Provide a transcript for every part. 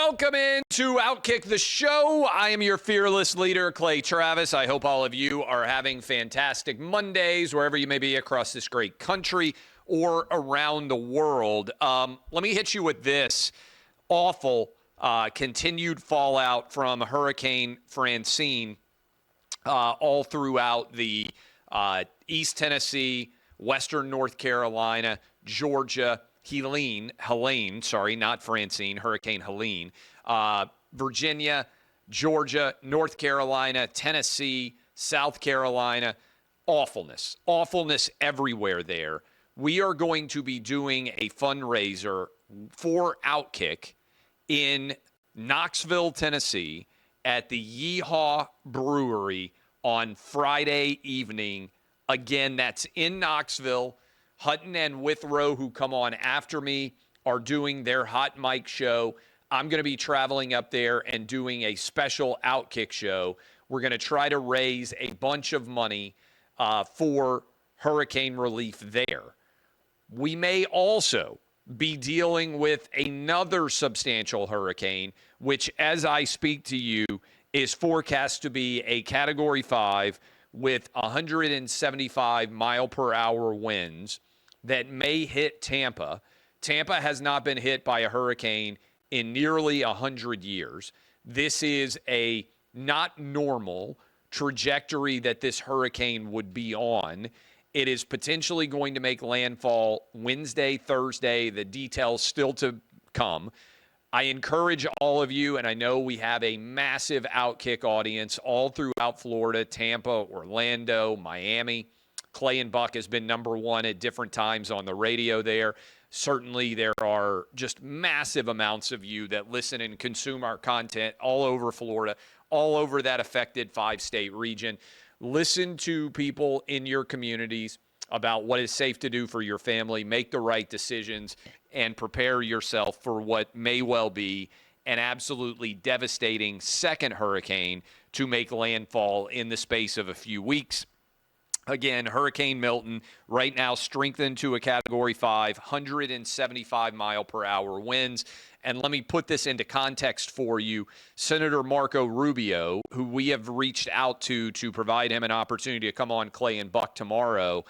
Welcome into OutKick the show. I am your fearless leader, Clay Travis. I hope all of you are having fantastic Mondays wherever you may be across this great country or around the world. Let me hit you with this awful continued fallout from Hurricane Francine all throughout the East Tennessee, Western North Carolina, Georgia, Helene, not Francine, Hurricane Helene, Virginia, Georgia, North Carolina, Tennessee, South Carolina, awfulness everywhere there. We are going to be doing a fundraiser for OutKick in Knoxville, Tennessee at the Yeehaw Brewery on Friday evening. Again, that's in Knoxville. Hutton and Withrow, who come on after me, are doing their hot mic show. I'm going to be traveling up there and doing a special OutKick show. We're going to try to raise a bunch of money for hurricane relief there. We may also be dealing with another substantial hurricane, which, as I speak to you, is forecast to be a Category 5 with 175 mile per hour winds that may hit Tampa. Tampa has not been hit by a hurricane in nearly 100 years. This is a not normal trajectory that this hurricane would be on. It is potentially going to make landfall Wednesday, Thursday. The details still to come. I encourage all of you, and I know we have a massive OutKick audience all throughout Florida, Tampa, Orlando, Miami. Clay and Buck has been number one at different times on the radio there. Certainly there are just massive amounts of you that listen and consume our content all over Florida, all over that affected 5-state region. Listen to people in your communities about what is safe to do for your family. Make the right decisions and prepare yourself for what may well be an absolutely devastating second hurricane to make landfall in the space of a few weeks. Again, Hurricane Milton right now strengthened to a Category 5, 175 mile per hour winds. And let me put this into context for you. Senator Marco Rubio, who we have reached out to provide him an opportunity to come on Clay and Buck tomorrow,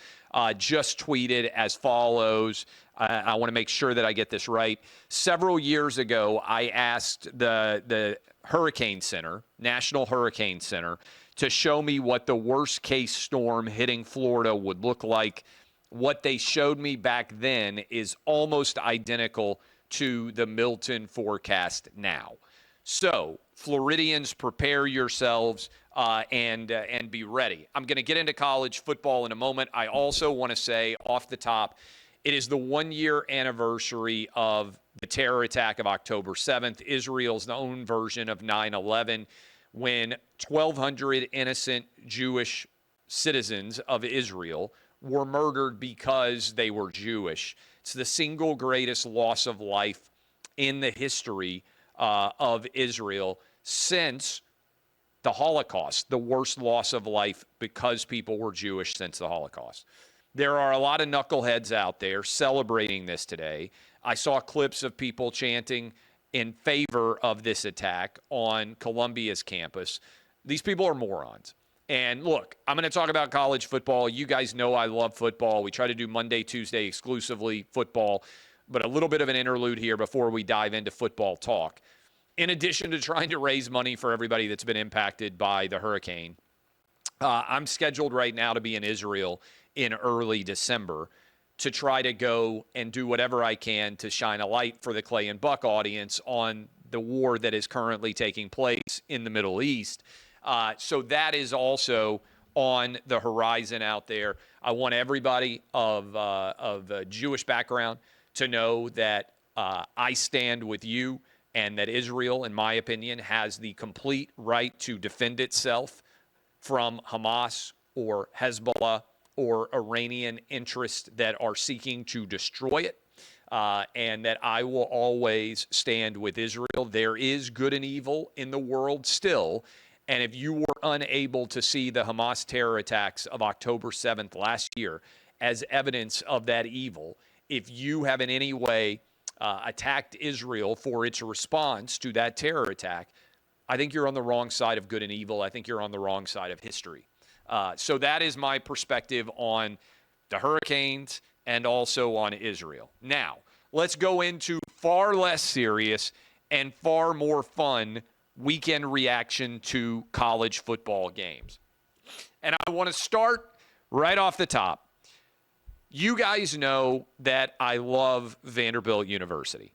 just tweeted as follows. I want to make sure that I get this right. Several years ago, I asked the Hurricane Center, National Hurricane Center, to show me what the worst case storm hitting Florida would look like. What they showed me back then is almost identical to the Milton forecast now. So, Floridians, prepare yourselves and be ready. I'm going to get into college football in a moment. I also want to say off the top, it is the 1-year anniversary of the terror attack of October 7th, Israel's own version of 9/11. When 1,200 innocent Jewish citizens of Israel were murdered because they were Jewish. It's the single greatest loss of life in the history of Israel since the Holocaust, the worst loss of life because people were Jewish since the Holocaust. There are a lot of knuckleheads out there celebrating this today. I saw clips of people chanting in favor of this attack on Columbia's campus. These people are morons. And look, I'm going to talk about college football. You guys know I love football. We try to do Monday, Tuesday exclusively football, but a little bit of an interlude here before we dive into football talk. In addition to trying to raise money for everybody that's been impacted by the hurricane, I'm scheduled right now to be in Israel in early December to try to go and do whatever I can to shine a light for the Clay and Buck audience on the war that is currently taking place in the Middle East. So that is also on the horizon out there. I want everybody of Jewish background to know that I stand with you and that Israel, in my opinion, has the complete right to defend itself from Hamas or Hezbollah or Iranian interests that are seeking to destroy it, and that I will always stand with Israel. There is good and evil in the world still, and if you were unable to see the Hamas terror attacks of October 7th last year as evidence of that evil, if you have in any way attacked Israel for its response to that terror attack, I think you're on the wrong side of good and evil. I think you're on the wrong side of history. So that is my perspective on the hurricanes and also on Israel. Now, let's go into far less serious and far more fun weekend reaction to college football games. And I want to start right off the top. You guys know that I love Vanderbilt University.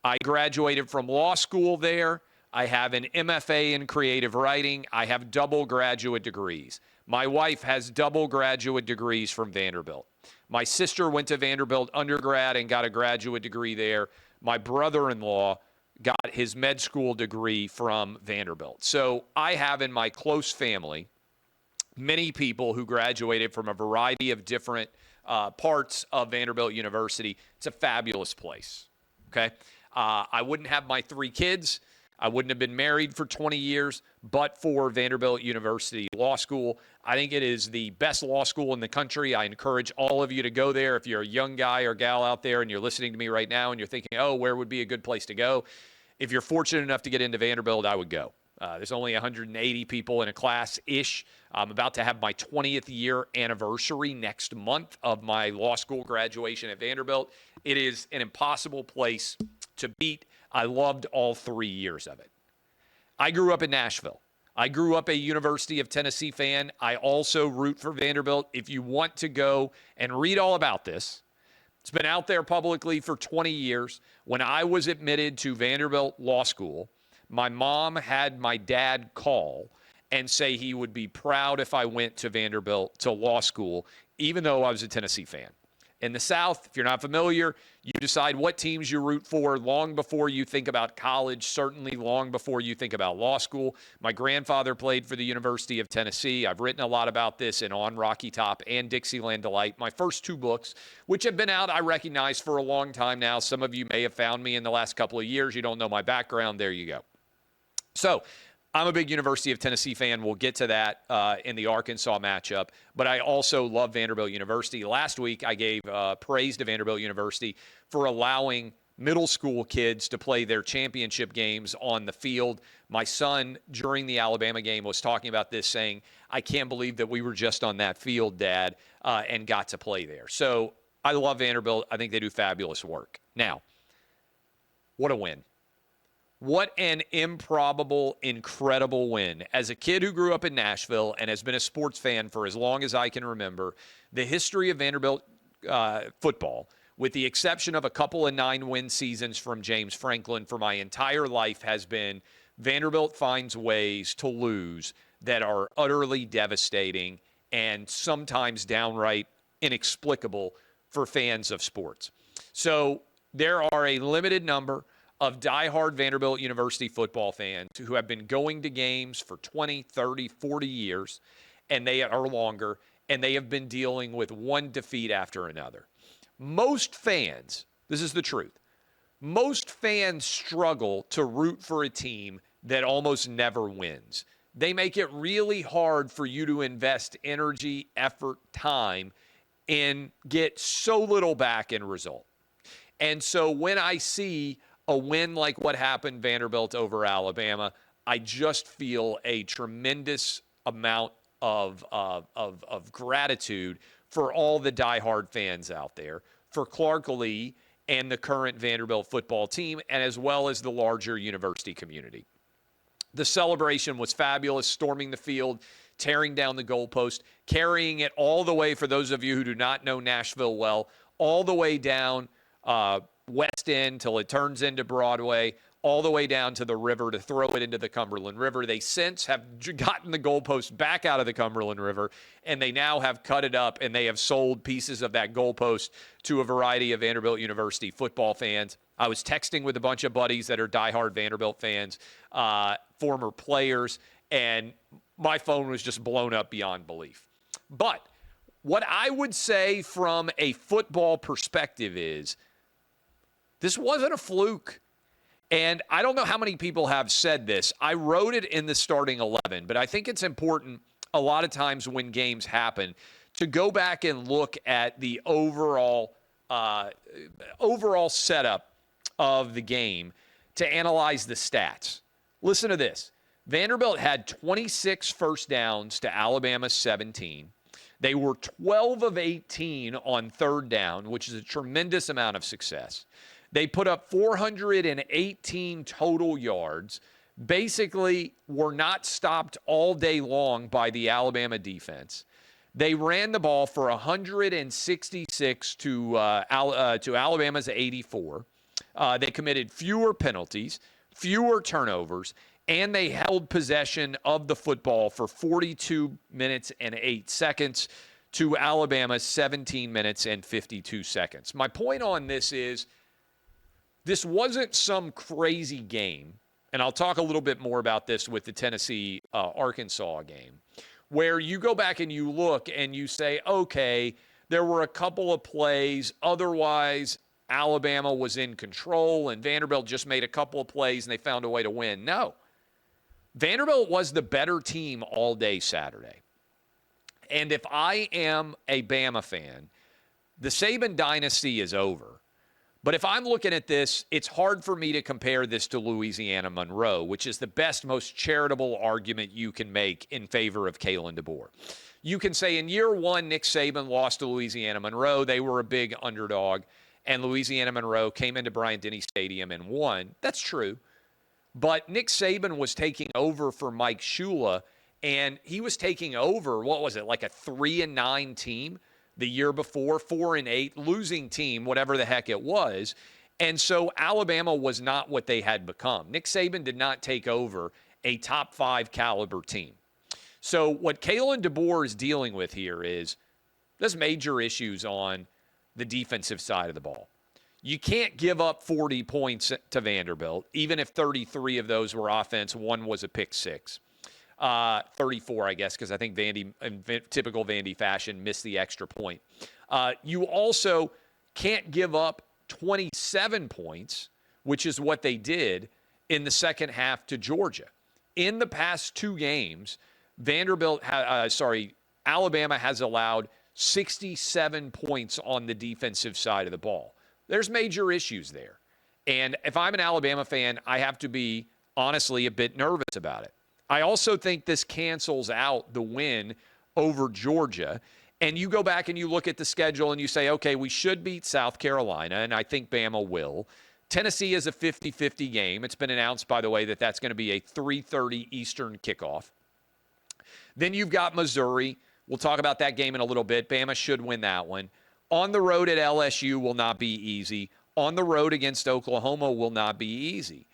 I graduated from law school there. I have an MFA in creative writing. I have double graduate degrees. My wife has double graduate degrees from Vanderbilt. My sister went to Vanderbilt undergrad and got a graduate degree there. My brother-in-law got his med school degree from Vanderbilt. So I have in my close family many people who graduated from a variety of different parts of Vanderbilt University. It's a fabulous place, okay? I wouldn't have my 3 kids. I wouldn't have been married for 20 years, but for Vanderbilt University Law School. I think it is the best law school in the country. I encourage all of you to go there. If you're a young guy or gal out there and you're listening to me right now and you're thinking, oh, where would be a good place to go? If you're fortunate enough to get into Vanderbilt, I would go. There's only 180 people in a class-ish. I'm about to have my 20th year anniversary next month of my law school graduation at Vanderbilt. It is an impossible place to beat. I loved all 3 years of it. I grew up in Nashville. I grew up a University of Tennessee fan. I also root for Vanderbilt. If you want to go and read all about this, it's been out there publicly for 20 years. When I was admitted to Vanderbilt Law School, my mom had my dad call and say he would be proud if I went to Vanderbilt to law school, even though I was a Tennessee fan. In the South, if you're not familiar, you decide what teams you root for long before you think about college, certainly long before you think about law school. My grandfather played for the University of Tennessee. I've written a lot about this in On Rocky Top and Dixieland Delight, my first 2 books, which have been out, I recognize, for a long time now. Some of you may have found me in the last couple of years. You don't know my background. There you go. So I'm a big University of Tennessee fan. We'll get to that in the Arkansas matchup. But I also love Vanderbilt University. Last week, I gave praise to Vanderbilt University for allowing middle school kids to play their championship games on the field. My son, during the Alabama game, was talking about this, saying, I can't believe that we were just on that field, Dad, and got to play there. So I love Vanderbilt. I think they do fabulous work. Now, what a win. What an improbable, incredible win. As a kid who grew up in Nashville and has been a sports fan for as long as I can remember, the history of Vanderbilt football, with the exception of a couple of 9-win seasons from James Franklin for my entire life, has been Vanderbilt finds ways to lose that are utterly devastating and sometimes downright inexplicable for fans of sports. So there are a limited number of diehard Vanderbilt University football fans who have been going to games for 20, 30, 40 years, and they are longer, and they have been dealing with one defeat after another. Most fans, this is the truth, most fans struggle to root for a team that almost never wins. They make it really hard for you to invest energy, effort, time, and get so little back in result. And so when I see a win like what happened Vanderbilt over Alabama, I just feel a tremendous amount of gratitude for all the diehard fans out there, for Clark Lee and the current Vanderbilt football team, and as well as the larger university community. The celebration was fabulous, storming the field, tearing down the goalpost, carrying it all the way, for those of you who do not know Nashville well, all the way down West End till it turns into Broadway, all the way down to the river to throw it into the Cumberland River. They since have gotten the goalpost back out of the Cumberland River, and they now have cut it up, and they have sold pieces of that goalpost to a variety of Vanderbilt University football fans. I was texting with a bunch of buddies that are diehard Vanderbilt fans, former players, and my phone was just blown up beyond belief. But what I would say from a football perspective is this wasn't a fluke. And I don't know how many people have said this. I wrote it in the starting 11, but I think it's important a lot of times when games happen to go back and look at the overall setup of the game to analyze the stats. Listen to this. Vanderbilt had 26 first downs to Alabama's 17. They were 12 of 18 on third down, which is a tremendous amount of success. They put up 418 total yards, basically were not stopped all day long by the Alabama defense. They ran the ball for 166 to Alabama's 84. They committed fewer penalties, fewer turnovers, and they held possession of the football for 42 minutes and 8 seconds to Alabama's 17 minutes and 52 seconds. My point on this is this wasn't some crazy game, and I'll talk a little bit more about this with the Tennessee-Arkansas game, where you go back and you look and you say, okay, there were a couple of plays, otherwise Alabama was in control and Vanderbilt just made a couple of plays and they found a way to win. No. Vanderbilt was the better team all day Saturday. And if I am a Bama fan, the Saban dynasty is over. But if I'm looking at this, it's hard for me to compare this to Louisiana Monroe, which is the best, most charitable argument you can make in favor of Kalen DeBoer. You can say in year one, Nick Saban lost to Louisiana Monroe. They were a big underdog, and Louisiana Monroe came into Bryant-Denny Stadium and won. That's true. But Nick Saban was taking over for Mike Shula, and he was taking over, what was it, like a 3-9 team? The year before, 4-8, losing team, whatever the heck it was. And so Alabama was not what they had become. Nick Saban did not take over a top 5 caliber team. So what Kalen DeBoer is dealing with here is there's major issues on the defensive side of the ball. You can't give up 40 points to Vanderbilt, even if 33 of those were offense, one was a pick six. 34, I guess, because I think Vandy, in typical Vandy fashion, missed the extra point. You also can't give up 27 points, which is what they did in the second half to Georgia. In the past 2 games, Alabama has allowed 67 points on the defensive side of the ball. There's major issues there. And if I'm an Alabama fan, I have to be, honestly, a bit nervous about it. I also think this cancels out the win over Georgia. And you go back and you look at the schedule and you say, okay, we should beat South Carolina, and I think Bama will. Tennessee is a 50-50 game. It's been announced, by the way, that that's going to be a 3:30 Eastern kickoff. Then you've got Missouri. We'll talk about that game in a little bit. Bama should win that one. On the road at LSU will not be easy. On the road against Oklahoma will not be easy.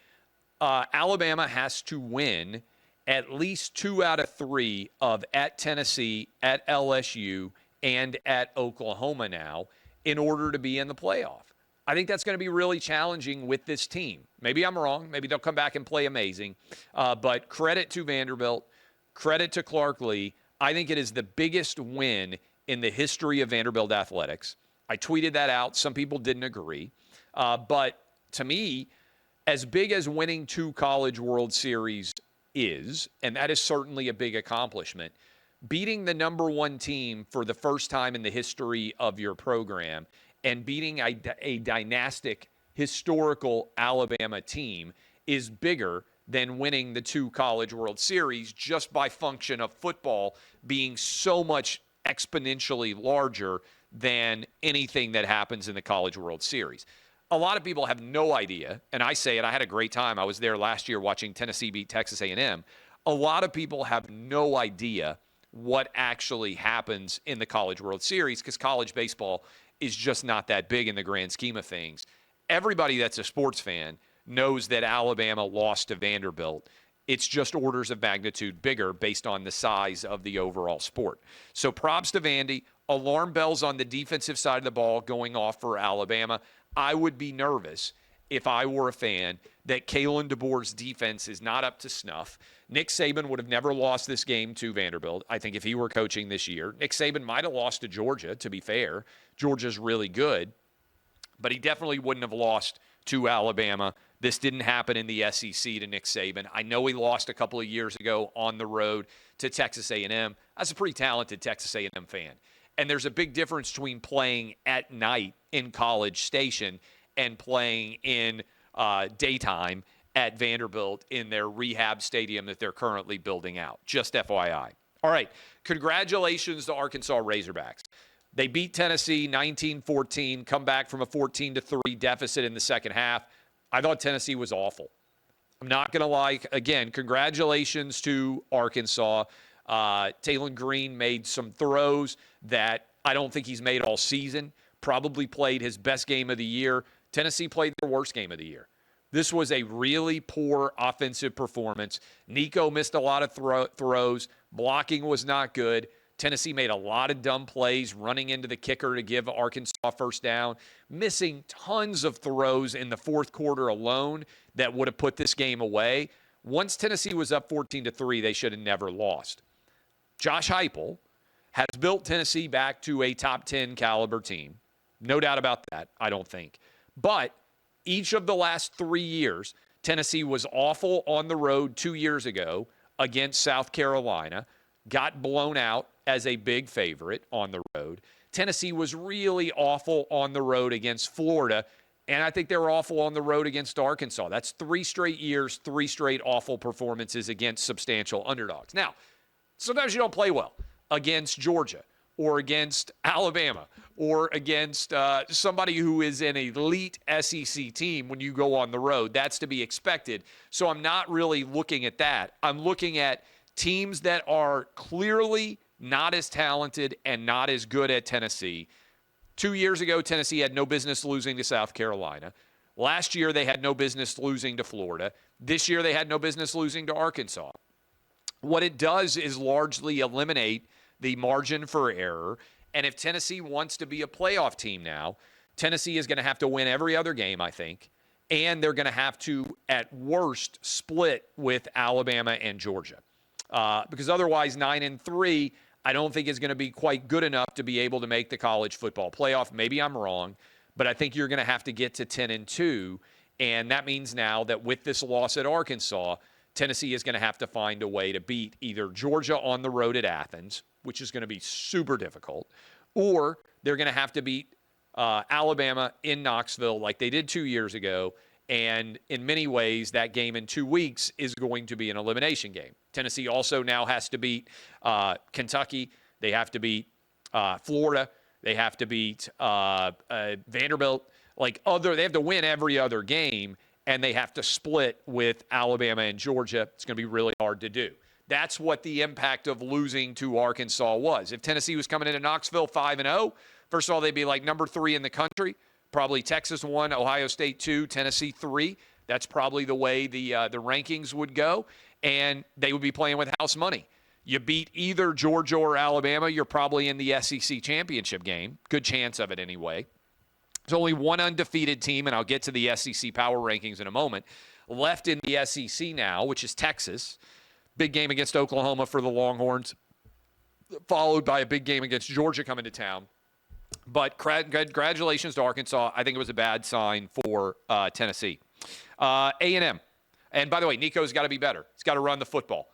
Alabama has to win at least 2 out of 3 of at Tennessee, at LSU, and at Oklahoma now in order to be in the playoff. I think that's going to be really challenging with this team. Maybe I'm wrong. Maybe they'll come back and play amazing. But credit to Vanderbilt, credit to Clark Lee. I think it is the biggest win in the history of Vanderbilt athletics. I tweeted that out. Some people didn't agree. But to me, as big as winning 2 College World Series is, and that is certainly a big accomplishment, beating the number 1 team for the first time in the history of your program and beating a dynastic, historical Alabama team is bigger than winning the 2 College World Series just by function of football being so much exponentially larger than anything that happens in the College World Series. A lot of people have no idea, and I say it, I had a great time. I was there last year watching Tennessee beat Texas A&M. A lot of people have no idea what actually happens in the College World Series because college baseball is just not that big in the grand scheme of things. Everybody that's a sports fan knows that Alabama lost to Vanderbilt. It's just orders of magnitude bigger based on the size of the overall sport. So props to Vandy. Alarm bells on the defensive side of the ball going off for Alabama. I would be nervous if I were a fan that Kalen DeBoer's defense is not up to snuff. Nick Saban would have never lost this game to Vanderbilt, I think, if he were coaching this year. Nick Saban might have lost to Georgia, to be fair. Georgia's really good. But he definitely wouldn't have lost to Alabama. This didn't happen in the SEC to Nick Saban. I know he lost a couple of years ago on the road to Texas A&M. I was a pretty talented Texas A&M fan. And there's a big difference between playing at night in College Station and playing in daytime at Vanderbilt in their rehab stadium that they're currently building out. Just FYI. All right, congratulations to Arkansas Razorbacks. They beat Tennessee 19-14, come back from a 14-3 deficit in the second half. I thought Tennessee was awful. I'm not going to lie. Again, congratulations to Arkansas. Taylon Green made some throws that I don't think he's made all season. Probably played his best game of the year. Tennessee played their worst game of the year. This was a really poor offensive performance. Nico missed a lot of throws. Blocking was not good. Tennessee made a lot of dumb plays running into the kicker to give Arkansas first down, missing tons of throws in the fourth quarter alone that would have put this game away. Once Tennessee was up 14-3, they should have never lost. Josh Heupel has built Tennessee back to a top 10 caliber team. No doubt about that, I don't think. But each of the last 3 years, Tennessee was awful on the road 2 years ago against South Carolina, got blown out as a big favorite on the road. Tennessee was really awful on the road against Florida, and I think they were awful on the road against Arkansas. That's 3 straight years, 3 straight awful performances against substantial underdogs. Now, sometimes you don't play well against Georgia or against Alabama or against somebody who is an elite SEC team when you go on the road. That's to be expected. So I'm not really looking at that. I'm looking at teams that are clearly not as talented and not as good at Tennessee. 2 years ago, Tennessee had no business losing to South Carolina. Last year, they had no business losing to Florida. This year, they had no business losing to Arkansas. What it does is largely eliminate the margin for error. And if Tennessee wants to be a playoff team now, Tennessee is going to have to win every other game, I think. And they're going to have to, at worst, split with Alabama and Georgia. Because otherwise, 9-3, I don't think is going to be quite good enough to be able to make the college football playoff. Maybe I'm wrong, but I think you're going to have to get to 10-2. And that means now that with this loss at Arkansas, Tennessee is going to have to find a way to beat either Georgia on the road at Athens, which is going to be super difficult, or they're going to have to beat Alabama in Knoxville like they did 2 years ago. And in many ways, that game in 2 weeks is going to be an elimination game. Tennessee also now has to beat Kentucky. They have to beat Florida. They have to beat Vanderbilt. They have to win every other game, and they have to split with Alabama and Georgia. It's going to be really hard to do. That's what the impact of losing to Arkansas was. If Tennessee was coming into Knoxville 5-0, first of all, they'd be like number 3 in the country. Probably Texas 1, Ohio State 2, Tennessee 3. That's probably the way the rankings would go, and they would be playing with house money. You beat either Georgia or Alabama, you're probably in the SEC championship game. Good chance of it anyway. There's only one undefeated team, and I'll get to the SEC power rankings in a moment, left in the SEC now, which is Texas. Big game against Oklahoma for the Longhorns, followed by a big game against Georgia coming to town. But congratulations to Arkansas. I think it was a bad sign for Tennessee. A&M. And by the way, Nico's got to be better. He's got to run the football.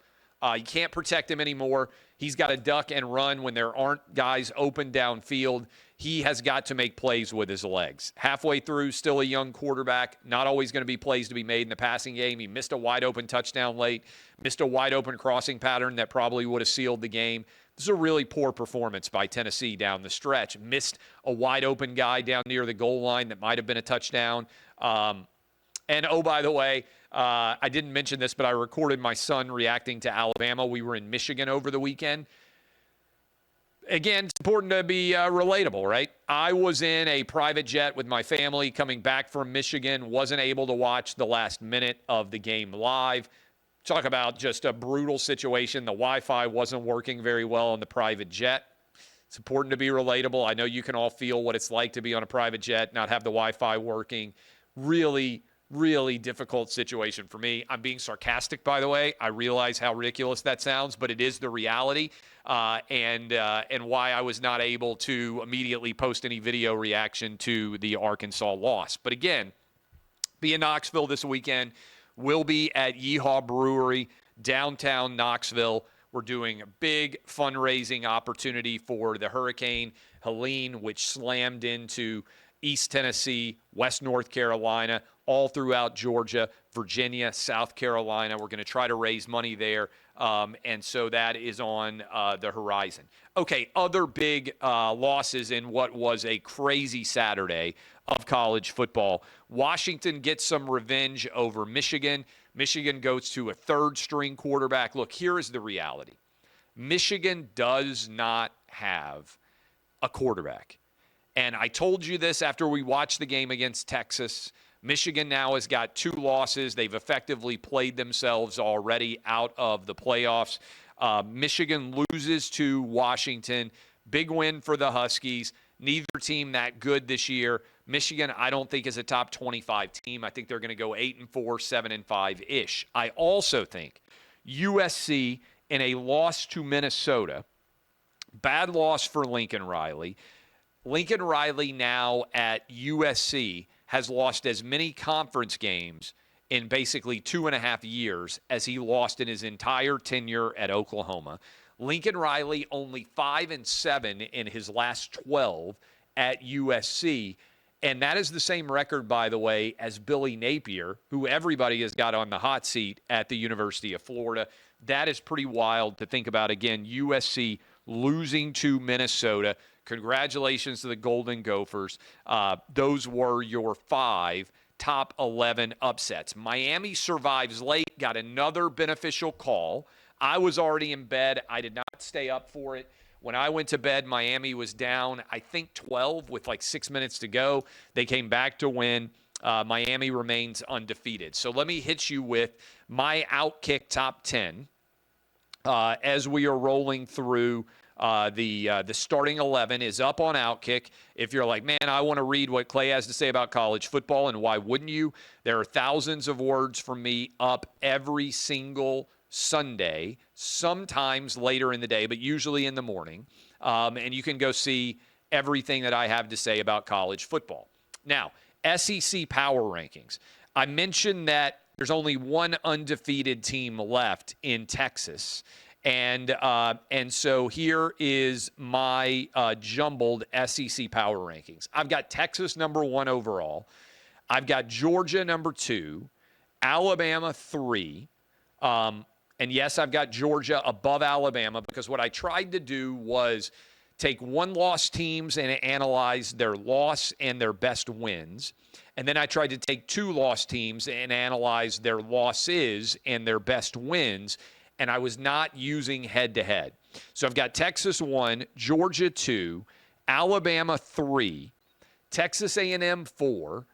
You can't protect him anymore. He's got to duck and run when there aren't guys open downfield. He has got to make plays with his legs. Halfway through, still a young quarterback. Not always going to be plays to be made in the passing game. He missed a wide-open touchdown late. Missed a wide-open crossing pattern that probably would have sealed the game. This is a really poor performance by Tennessee down the stretch. Missed a wide-open guy down near the goal line that might have been a touchdown. And, oh, by the way, I didn't mention this, but I recorded my son reacting to Alabama. We were in Michigan over the weekend. Again, it's important to be relatable, right? I was in a private jet with my family coming back from Michigan, wasn't able to watch the last minute of the game live. Talk about just a brutal situation. The Wi-Fi wasn't working very well on the private jet. It's important to be relatable. I know you can all feel what it's like to be on a private jet, not have the Wi-Fi working. Really, really difficult situation for me. I'm being sarcastic, by the way. I realize how ridiculous that sounds, but it is the reality, and why I was not able to immediately post any video reaction to the Arkansas loss. But again, be in Knoxville this weekend. We'll be at Yeehaw Brewery, downtown Knoxville. We're doing a big fundraising opportunity for the Hurricane Helene, which slammed into East Tennessee, West North Carolina, all throughout Georgia, Virginia, South Carolina. We're going to try to raise money there. And so that is on the horizon. Okay, other big losses in what was a crazy Saturday of college football. Washington gets some revenge over Michigan. Michigan goes to a third-string quarterback. Look, here is the reality. Michigan does not have a quarterback. And I told you this after we watched the game against Texas. Michigan now has got 2 losses. They've effectively played themselves already out of the playoffs. Michigan loses to Washington. Big win for the Huskies. Neither team that good this year. Michigan, I don't think, is a top 25 team. I think they're going to go 8-4, 7-5-ish. I also think USC in a loss to Minnesota, bad loss for Lincoln Riley. Lincoln Riley now at USC has lost as many conference games in basically 2.5 years as he lost in his entire tenure at Oklahoma. Lincoln Riley only 5-7 in his last 12 at USC. And that is the same record, by the way, as Billy Napier, who everybody has got on the hot seat at the University of Florida. That is pretty wild to think about. Again, USC losing to Minnesota. Congratulations to the Golden Gophers. Those were your 5 top 11 upsets. Miami survives late, got another beneficial call. I was already in bed. I did not stay up for it. When I went to bed, Miami was down, I think, 12 with like 6 minutes to go. They came back to win. Miami remains undefeated. So let me hit you with my OutKick top 10 as we are rolling through. The starting 11 is up on OutKick. If you're like, man, I want to read what Clay has to say about college football, and why wouldn't you? There are thousands of words from me up every single Sunday, sometimes later in the day, but usually in the morning. And you can go see everything that I have to say about college football. Now, SEC power rankings. I mentioned that there's only one undefeated team left in Texas. And so here is my jumbled SEC power rankings. I've got Texas number 1 overall. I've got Georgia number 2, Alabama 3. And yes, I've got Georgia above Alabama because what I tried to do was take one-loss teams and analyze their loss and their best wins. And then I tried to take 2-loss teams and analyze their losses and their best wins. And I was not using head-to-head. So I've got Texas 1, Georgia 2, Alabama 3, Texas A&M 4,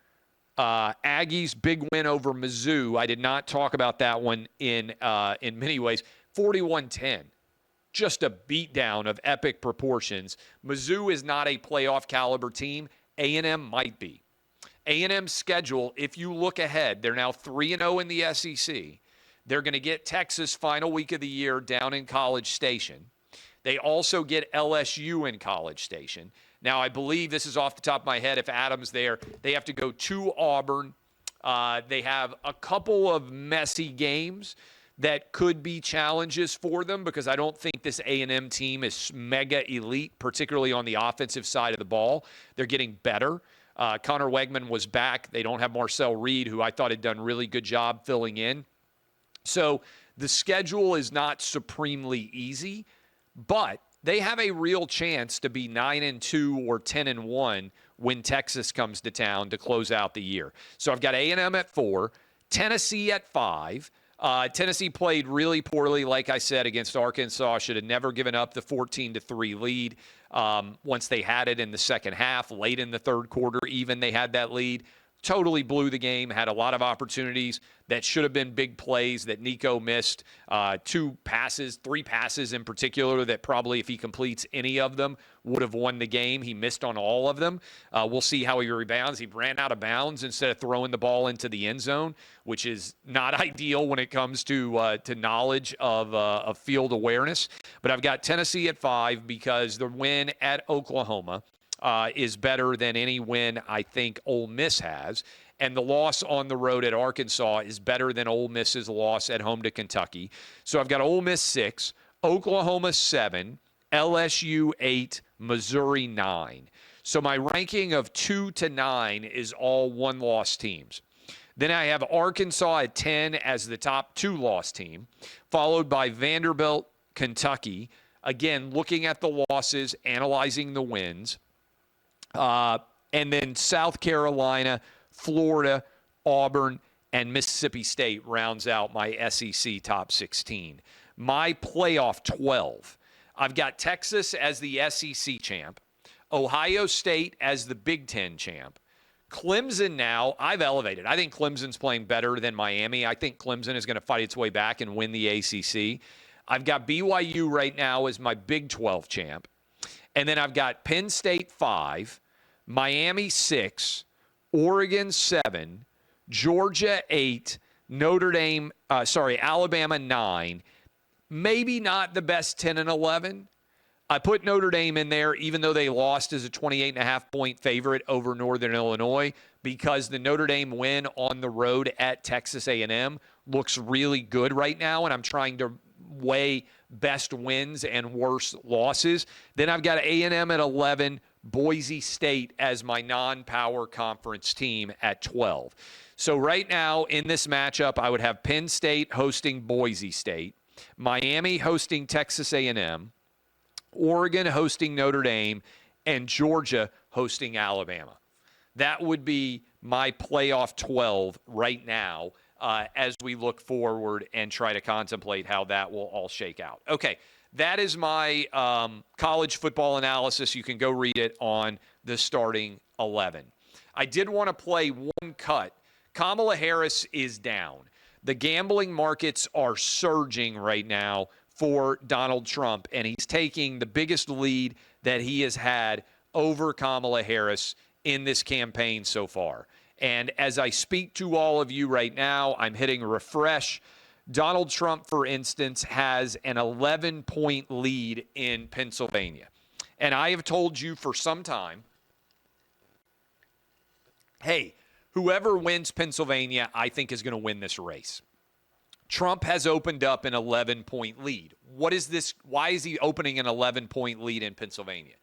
Aggies big win over Mizzou. I did not talk about that one in many ways. 41-10, just a beatdown of epic proportions. Mizzou is not a playoff caliber team. A&M might be. A&M's schedule, if you look ahead, they're now 3-0 in the SEC. They're going to get Texas final week of the year down in College Station. They also get LSU in College Station. Now, I believe, this is off the top of my head, if Adam's there, they have to go to Auburn. They have a couple of messy games that could be challenges for them because I don't think this A&M team is mega elite, particularly on the offensive side of the ball. They're getting better. Connor Wegman was back. They don't have Marcel Reed, who I thought had done a really good job filling in. So the schedule is not supremely easy, but they have a real chance to be 9-2 or 10-1 when Texas comes to town to close out the year. So I've got A&M at 4, Tennessee at 5. Tennessee played really poorly, like I said, against Arkansas. Should have never given up the 14-3 lead once they had it in the second half. Late in the third quarter, even, they had that lead. Totally blew the game, had a lot of opportunities that should have been big plays that Nico missed. 3 passes in particular that probably, if he completes any of them, would have won the game. He missed on all of them. We'll see how he rebounds. He ran out of bounds instead of throwing the ball into the end zone, which is not ideal when it comes to knowledge of field awareness. But I've got Tennessee at 5 because the win at Oklahoma is better than any win I think Ole Miss has. And the loss on the road at Arkansas is better than Ole Miss's loss at home to Kentucky. So I've got Ole Miss 6, Oklahoma 7, LSU 8, Missouri 9. So my ranking of 2 to 9 is all one-loss teams. Then I have Arkansas at 10 as the top 2-loss team, followed by Vanderbilt, Kentucky. Again, looking at the losses, analyzing the wins. And then South Carolina, Florida, Auburn, and Mississippi State rounds out my SEC top 16. My playoff 12. I've got Texas as the SEC champ, Ohio State as the Big Ten champ. Clemson now, I've elevated. I think Clemson's playing better than Miami. I think Clemson is going to fight its way back and win the ACC. I've got BYU right now as my Big 12 champ. And then I've got Penn State 5, Miami 6, Oregon 7, Georgia 8, Alabama 9. Maybe not the best 10 and 11. I put Notre Dame in there, even though they lost as a 28.5-point favorite over Northern Illinois, because the Notre Dame win on the road at Texas A&M looks really good right now, and I'm trying to weigh best wins and worst losses. Then I've got A&M at 11, Boise State as my non-power conference team at 12. So right now in this matchup, I would have Penn State hosting Boise State, Miami hosting Texas A&M, Oregon hosting Notre Dame, and Georgia hosting Alabama. That would be my playoff 12 right now as we look forward and try to contemplate how that will all shake out. Okay, that is my college football analysis. You can go read it on the starting 11. I did want to play one cut. Kamala Harris is down. The gambling markets are surging right now for Donald Trump, and he's taking the biggest lead that he has had over Kamala Harris in this campaign so far. And as I speak to all of you right now, I'm hitting refresh. Donald Trump, for instance, has an 11-point lead in Pennsylvania. And I have told you for some time, hey, whoever wins Pennsylvania, I think is going to win this race. Trump has opened up an 11-point lead. What is this? Why is he opening an 11-point lead in Pennsylvania?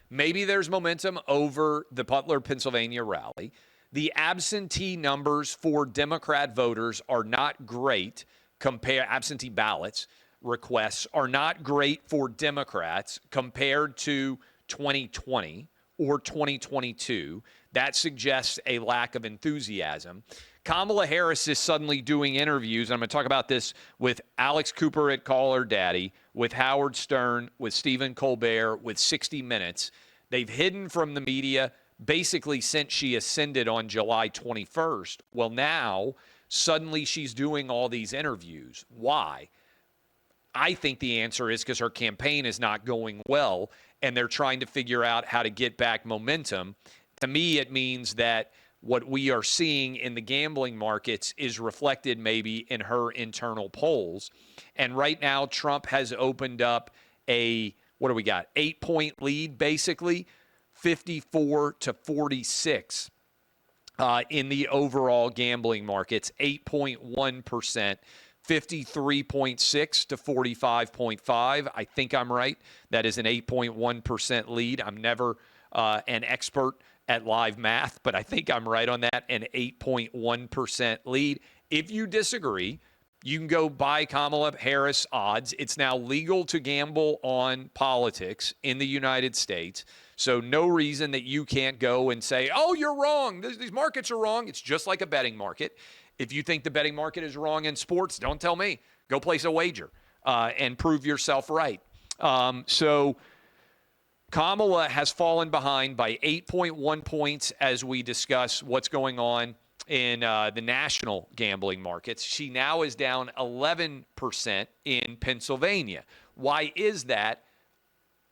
Maybe there's momentum over the Butler, Pennsylvania rally. The absentee numbers for Democrat voters are not great. Absentee ballots requests are not great for Democrats compared to 2020 or 2022. That suggests a lack of enthusiasm. Kamala Harris is suddenly doing interviews. I'm going to talk about this with Alex Cooper at Call Her Daddy, with Howard Stern, with Stephen Colbert, with 60 Minutes. They've hidden from the media basically since she ascended on July 21st. Well, now, suddenly she's doing all these interviews. Why? I think the answer is because her campaign is not going well, and they're trying to figure out how to get back momentum. To me, it means that what we are seeing in the gambling markets is reflected maybe in her internal polls. And right now, Trump has opened up a, 8-point lead, basically, 54-46 in the overall gambling markets, 8.1%. 53.6 to 45.5. I think I'm right. That is an 8.1% lead. I'm never an expert at live math, but I think I'm right on that, an 8.1% lead. If you disagree, you can go buy Kamala Harris odds. It's now legal to gamble on politics in the United States, so no reason that you can't go and say, oh, you're wrong. These markets are wrong. It's just like a betting market. If you think the betting market is wrong in sports, don't tell me. Go place a wager and prove yourself right. So Kamala has fallen behind by 8.1 points as we discuss what's going on in the national gambling markets. She now is down 11% in Pennsylvania. Why is that?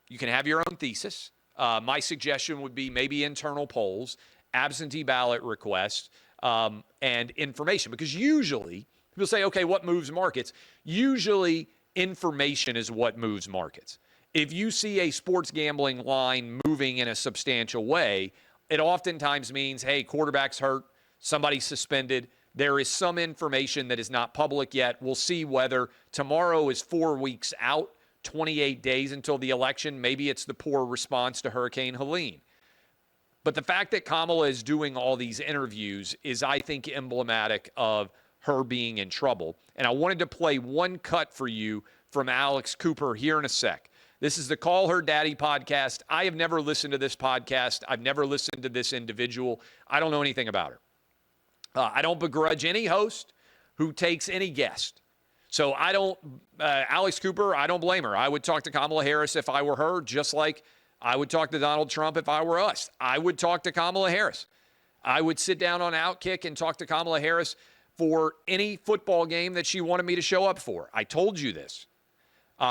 You can have your own thesis. My suggestion would be maybe internal polls, absentee ballot requests, and information. Because usually, people say, okay, what moves markets? Usually, information is what moves markets. If you see a sports gambling line moving in a substantial way, it oftentimes means, hey, quarterback's hurt, somebody's suspended. There is some information that is not public yet. We'll see whether tomorrow is 4 weeks out, 28 days until the election. Maybe it's the poor response to Hurricane Helene. But the fact that Kamala is doing all these interviews is, I think, emblematic of her being in trouble. And I wanted to play one cut for you from Alex Cooper here in a sec. This is the Call Her Daddy podcast. I have never listened to this podcast. I've never listened to this individual. I don't know anything about her. I don't begrudge any host who takes any guest. So I don't, Alex Cooper, I don't blame her. I would talk to Kamala Harris if I were her, just like I would talk to Donald Trump if I were us. I would talk to Kamala Harris. I would sit down on OutKick and talk to Kamala Harris for any football game that she wanted me to show up for. I told you this.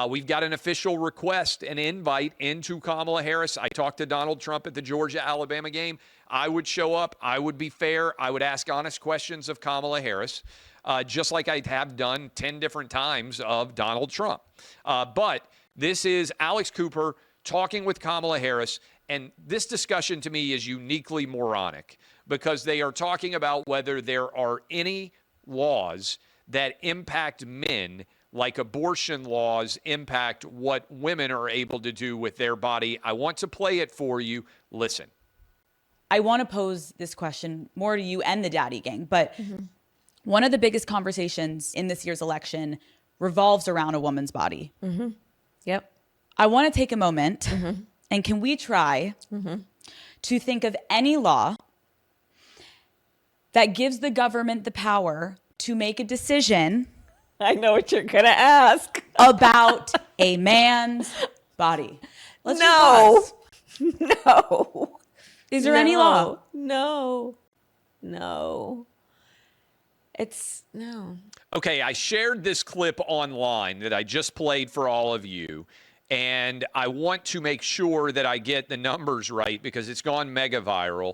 We've got an official request, an invite into Kamala Harris. I talked to Donald Trump at the Georgia-Alabama game. I would show up. I would be fair. I would ask honest questions of Kamala Harris, just like I have done 10 different times of Donald Trump. But this is Alex Cooper talking with Kamala Harris, and this discussion to me is uniquely moronic because they are talking about whether there are any laws that impact men like abortion laws impact what women are able to do with their body. I want to play it for you. Listen. I want to pose this question more to you and the Daddy Gang, but one of the biggest conversations in this year's election revolves around a woman's body. Yep. I want to take a moment, and can we try to think of any law that gives the government the power to make a decision I know what you're going to ask. about a man's body? Let's No. just pause. No. Is there any law? No. It's no. Okay, I shared this clip online that I just played for all of you, and I want to make sure that I get the numbers right because it's gone mega viral.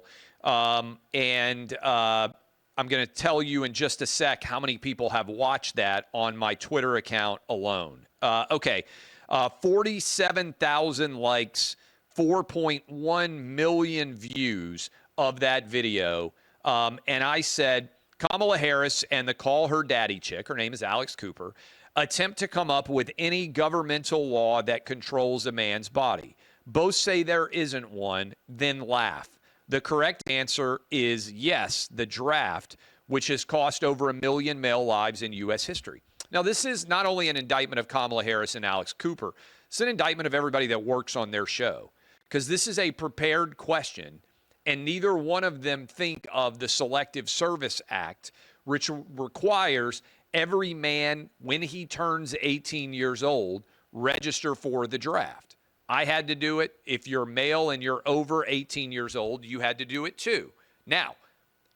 I'm going to tell you in just a sec how many people have watched that on my Twitter account alone. 47,000 likes, 4.1 million views of that video. And I said, Kamala Harris and the Call Her Daddy chick, her name is Alex Cooper, attempt to come up with any governmental law that controls a man's body. Both say there isn't one, then laugh. The correct answer is yes, the draft, which has cost over 1 million male lives in U.S. history. Now, this is not only an indictment of Kamala Harris and Alex Cooper, it's an indictment of everybody that works on their show, because this is a prepared question, and neither one of them think of the Selective Service Act, which requires every man, when he turns 18 years old, register for the draft. I had to do it. If you're male and you're over 18 years old, you had to do it too. Now,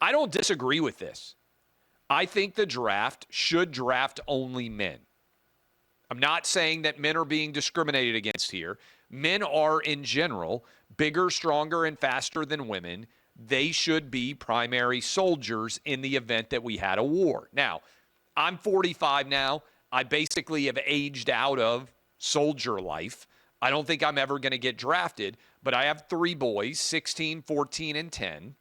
I don't disagree with this. I think the draft should draft only men. I'm not saying that men are being discriminated against here. Men are, in general, bigger, stronger, and faster than women. They should be primary soldiers in the event that we had a war. Now, I'm 45 now. I basically have aged out of soldier life. I don't think I'm ever going to get drafted, but I have 3 boys, 16, 14, and 10.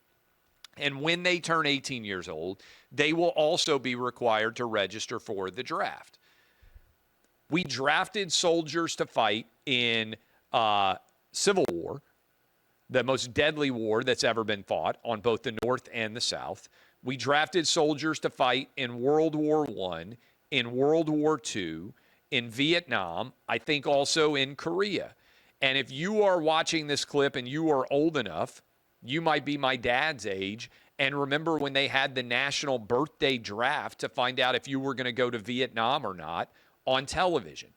And when they turn 18 years old, they will also be required to register for the draft. We drafted soldiers to fight in Civil War, the most deadly war that's ever been fought on both the North and the South. We drafted soldiers to fight in World War I, in World War II, in Vietnam, I think also in Korea. And if you are watching this clip and you are old enough, you might be my dad's age, and remember when they had the national birthday draft to find out if you were going to go to Vietnam or not on television.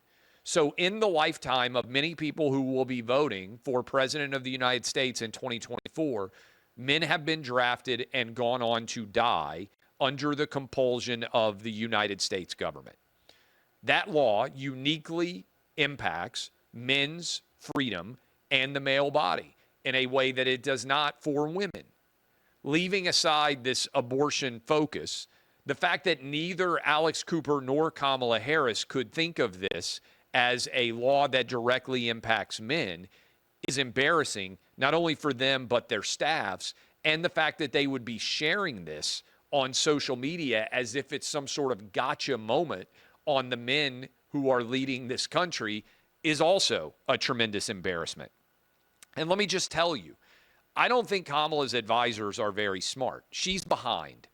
So in the lifetime of many people who will be voting for President of the United States in 2024, men have been drafted and gone on to die under the compulsion of the United States government. That law uniquely impacts men's freedom and the male body in a way that it does not for women. Leaving aside this abortion focus, the fact that neither Alex Cooper nor Kamala Harris could think of this as a law that directly impacts men is embarrassing, not only for them, but their staffs, and the fact that they would be sharing this on social media as if it's some sort of gotcha moment on the men who are leading this country is also a tremendous embarrassment. And let me just tell you, I don't think Kamala's advisors are very smart. She's behind.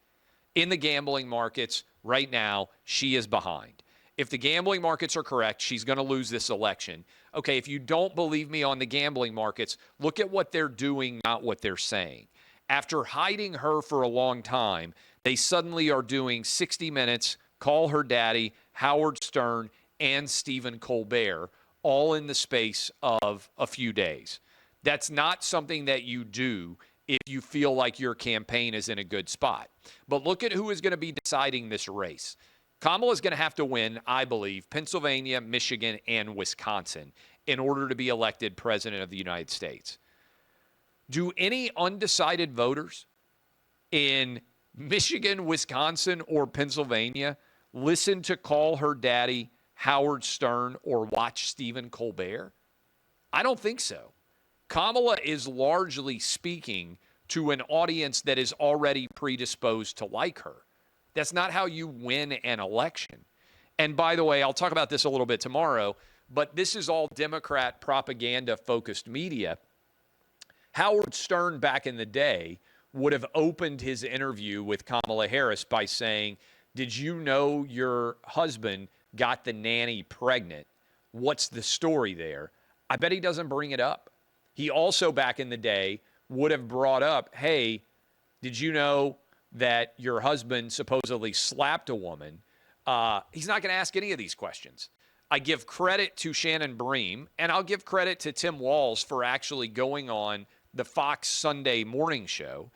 In the gambling markets right now, she is behind. If the gambling markets are correct, she's going to lose this election. Okay, if you don't believe me on the gambling markets, look at what they're doing, not what they're saying. After hiding her for a long time, they suddenly are doing 60 Minutes, Call Her Daddy, Howard Stern, and Stephen Colbert, all in the space of a few days. That's not something that you do if you feel like your campaign is in a good spot. But look at who is going to be deciding this race. Kamala is going to have to win, I believe, Pennsylvania, Michigan, and Wisconsin in order to be elected president of the United States. Do any undecided voters in Michigan, Wisconsin, or Pennsylvania listen to Call Her Daddy, Howard Stern, or watch Stephen Colbert? I don't think so. Kamala is largely speaking to an audience that is already predisposed to like her. That's not how you win an election. And by the way, I'll talk about this a little bit tomorrow, but this is all Democrat propaganda-focused media. Howard Stern back in the day would have opened his interview with Kamala Harris by saying, "Did you know your husband got the nanny pregnant? What's the story there?" I bet he doesn't bring it up. He also back in the day would have brought up, "Hey, did you know that your husband supposedly slapped a woman?" He's not going to ask any of these questions. I give credit to Shannon Bream, and I'll give credit to Tim Walz for actually going on the Fox Sunday morning show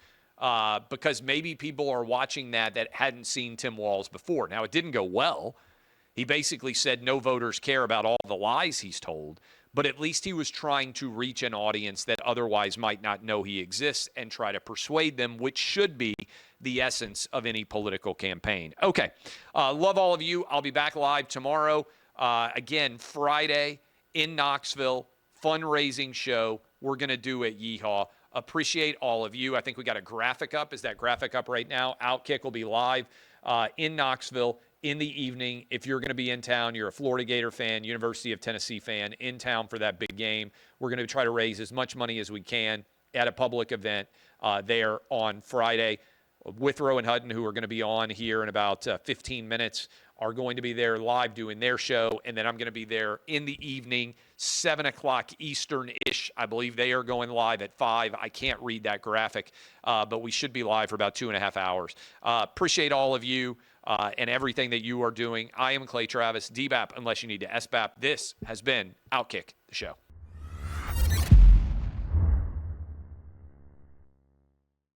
because maybe people are watching that hadn't seen Tim Walz before. Now, it didn't go well. He basically said no voters care about all the lies he's told, but at least he was trying to reach an audience that otherwise might not know he exists and try to persuade them, which should be the essence of any political campaign. Okay, love all of you. I'll be back live tomorrow. Again, Friday in Knoxville, fundraising show. We're going to do it. Yeehaw. Appreciate all of you. I think we got a graphic up. Is that graphic up right now? OutKick will be live in Knoxville in the evening. If you're going to be in town, you're a Florida Gator fan, University of Tennessee fan, in town for that big game. We're going to try to raise as much money as we can at a public event there on Friday. Withrow and Hutton, who are going to be on here in about 15 minutes, are going to be there live doing their show. And then I'm going to be there in the evening, 7 o'clock Eastern-ish. I believe they are going live at 5. I can't read that graphic, but we should be live for about 2.5 hours. Appreciate all of you and everything that you are doing. I am Clay Travis, DBAP, unless you need to SBAP. This has been OutKick, the show.